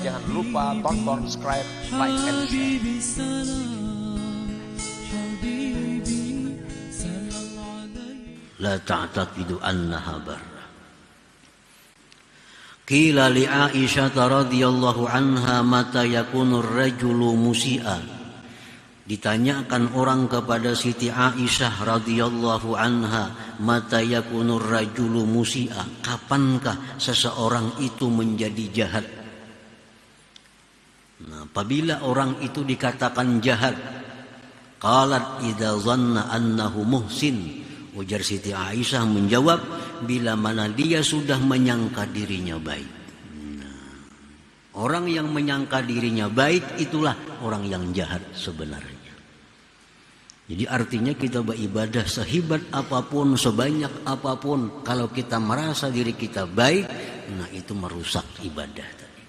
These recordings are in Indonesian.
Jangan lupa tonton, subscribe, like, and share. La ta'taqidu annaha barra. Qila li Aisyah radhiyallahu anha mata yakunu ar-rajulu musi'a. Ditanyakan orang kepada Siti Aisyah radhiyallahu anha, mata yakunu ar-rajulu musi'a, kapankah seseorang itu menjadi jahat? Nah, apabila orang itu dikatakan jahat, qalat idza dhanna annahu muhsin. Ujar Siti Aisyah menjawab, bila mana dia sudah menyangka dirinya baik. Nah, orang yang menyangka dirinya baik itulah orang yang jahat sebenarnya. Jadi artinya kita beribadah sehebat apapun, sebanyak apapun, kalau kita merasa diri kita baik, nah itu merusak ibadah tadi.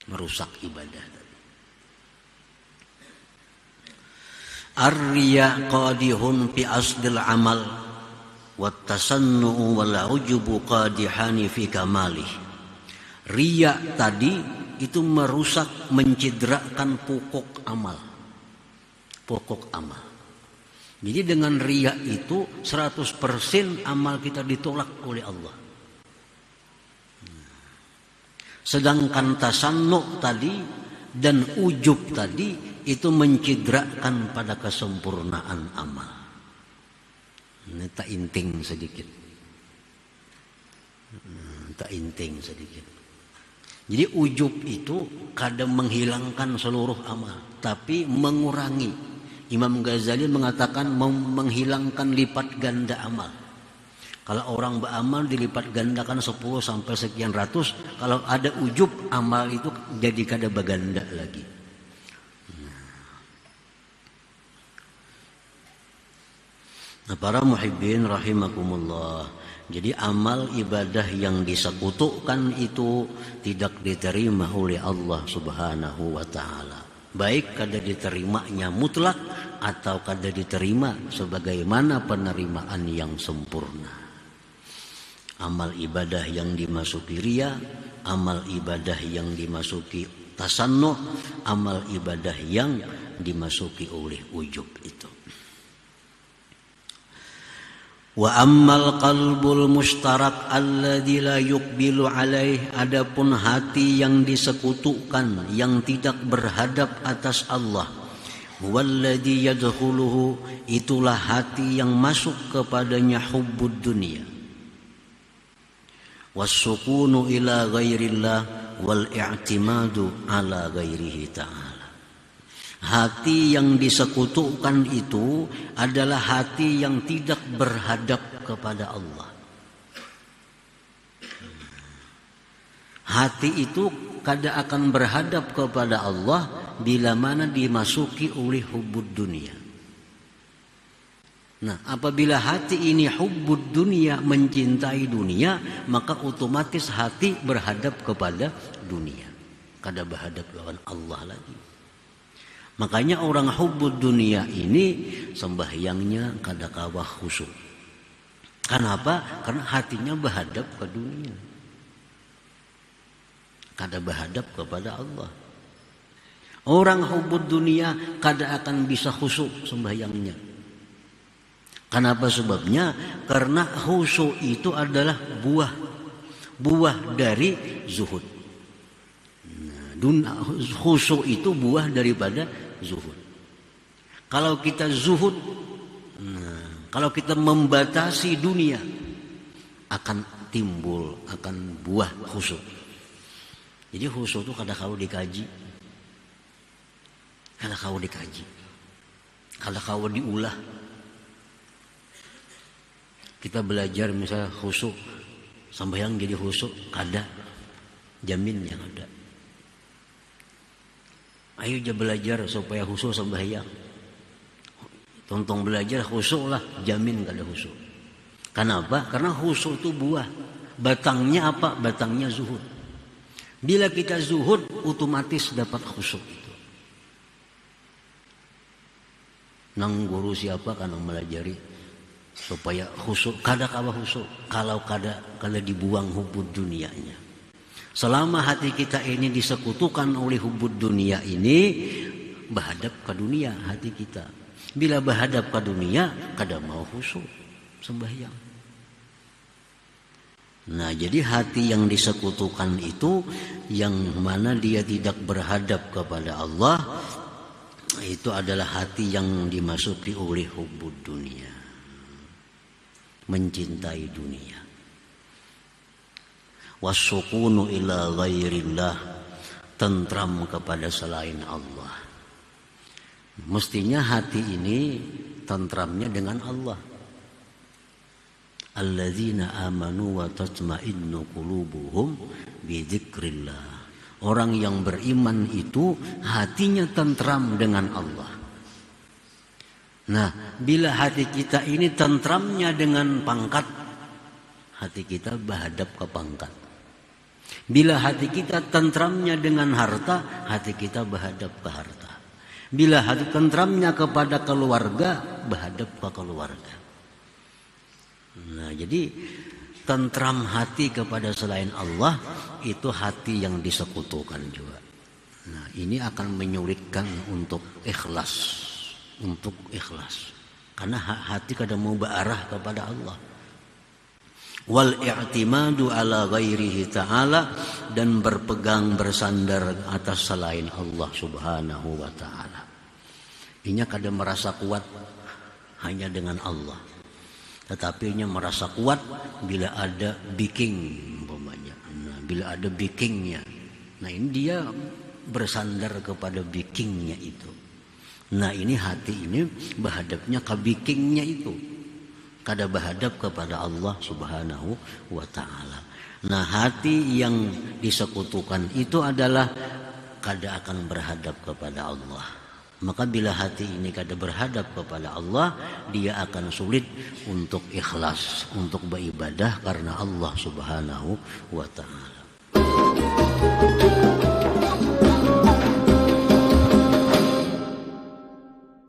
Merusak ibadah tadi. Ar-riya qadihun fi asdil amal wat tasannu'u wal ujubu qadihani fi kamalih. Riya tadi itu merusak, mencidrakan pokok amal. Pokok amal. Jadi dengan riya itu 100% amal kita ditolak oleh Allah. Sedangkan tasannu' tadi dan ujub tadi itu mencidrakan pada kesempurnaan amal. Ini tak inting sedikit. Tak inting sedikit. Jadi ujub itu kadang menghilangkan seluruh amal, tapi mengurangi. Imam Ghazali mengatakan menghilangkan lipat ganda amal. Kalau orang beramal dilipat gandakan 10 sampai sekian ratus, kalau ada ujub amal itu jadi kada baganda lagi. Nah, para muhibbin rahimakumullah. Jadi amal ibadah yang disekutukan itu tidak diterima oleh Allah Subhanahu wa taala. Baik kada diterimanya mutlak atau kada diterima sebagaimana penerimaan yang sempurna. Amal ibadah yang dimasuki riya, amal ibadah yang dimasuki tasannu', amal ibadah yang dimasuki oleh ujub itu. Wa ammal qalbul mustarak alladzi la yuqbilu alaih, adapun hati yang disekutukan, yang tidak berhadap atas Allah, walladzi yadkhuluhu, itulah hati yang masuk kepadanya hubbud dunia, wassukunu ila ghairillah wal i'timadu ala ghairihi ta'ala. Hati yang disekutukan itu adalah hati yang tidak berhadap kepada Allah. Hati itu kada akan berhadap kepada Allah bila mana dimasuki oleh hubbud dunia. Nah, apabila hati ini hubbud dunia, mencintai dunia, maka otomatis hati berhadap kepada dunia. Kada berhadap lawan Allah lagi. Makanya orang hubbud dunia ini sembahyangnya kada kawah khusyuk. Kenapa? Karena hatinya berhadap ke dunia. Kada berhadap kepada Allah. Orang hubbud dunia kada akan bisa khusyuk sembahyangnya. Kenapa sebabnya? Karena khusyuk itu adalah buah dari zuhud. Khusyuk itu buah daripada zuhud. Kalau kita zuhud, kalau kita membatasi dunia, akan timbul, akan buah khusyuk. Jadi khusyuk itu kada kau dikaji, kada kau dikaji, kada kau diulah. Kita belajar misalnya khusyuk, sembahyang jadi khusyuk, kada jamin yang ada. Ayo aja belajar supaya khusyuk sembahyang. Tonton belajar khusyuk lah, jamin kada khusyuk. Kenapa? Karena khusyuk itu buah. Batangnya apa? Batangnya zuhud. Bila kita zuhud, otomatis dapat khusyuk itu. Nang guru siapa kan melajari supaya khusyuk, kada kawa khusyuk kalau kada dibuang hubbud dunianya. Selama hati kita ini disekutukan oleh hubbud dunia ini, berhadap ke dunia hati kita. Bila berhadap ke dunia, kada mau khusyuk sembahyang. Nah, jadi hati yang disekutukan itu, yang mana dia tidak berhadap kepada Allah, itu adalah hati yang dimasuki oleh hubbud dunia, mencintai dunia. Wasukunu ila ghairillah, tentram kepada selain Allah. Mestinya hati ini tentramnya dengan Allah. Alladzina amanu wa tatma'innu qulubuhum bi dzikrillah. Orang yang beriman itu hatinya tentram dengan Allah. Nah, bila hati kita ini tentramnya dengan pangkat, hati kita berhadap ke pangkat. Bila hati kita tentramnya dengan harta, hati kita berhadap ke harta. Bila hati tentramnya kepada keluarga, berhadap ke keluarga. Nah, jadi tentram hati kepada selain Allah itu hati yang disekutukan juga. Nah, ini akan menyulitkan untuk ikhlas, karena hati kadang mau berarah kepada Allah. Wal i'timadu ala ghairihi ta'ala, dan berpegang bersandar atas selain Allah subhanahu wa ta'ala. Inya kadang merasa kuat hanya dengan Allah, tetapi inya merasa kuat bila ada backing umpamanya. Nah, bila ada backingnya, nah ini dia bersandar kepada backingnya itu. Nah, ini hati ini berhadapnya ke backingnya itu, kada berhadap kepada Allah subhanahu wa ta'ala. Nah, hati yang disekutukan itu adalah kada akan berhadap kepada Allah. Maka bila hati ini kada berhadap kepada Allah, dia akan sulit untuk ikhlas, untuk beribadah karena Allah subhanahu wa ta'ala.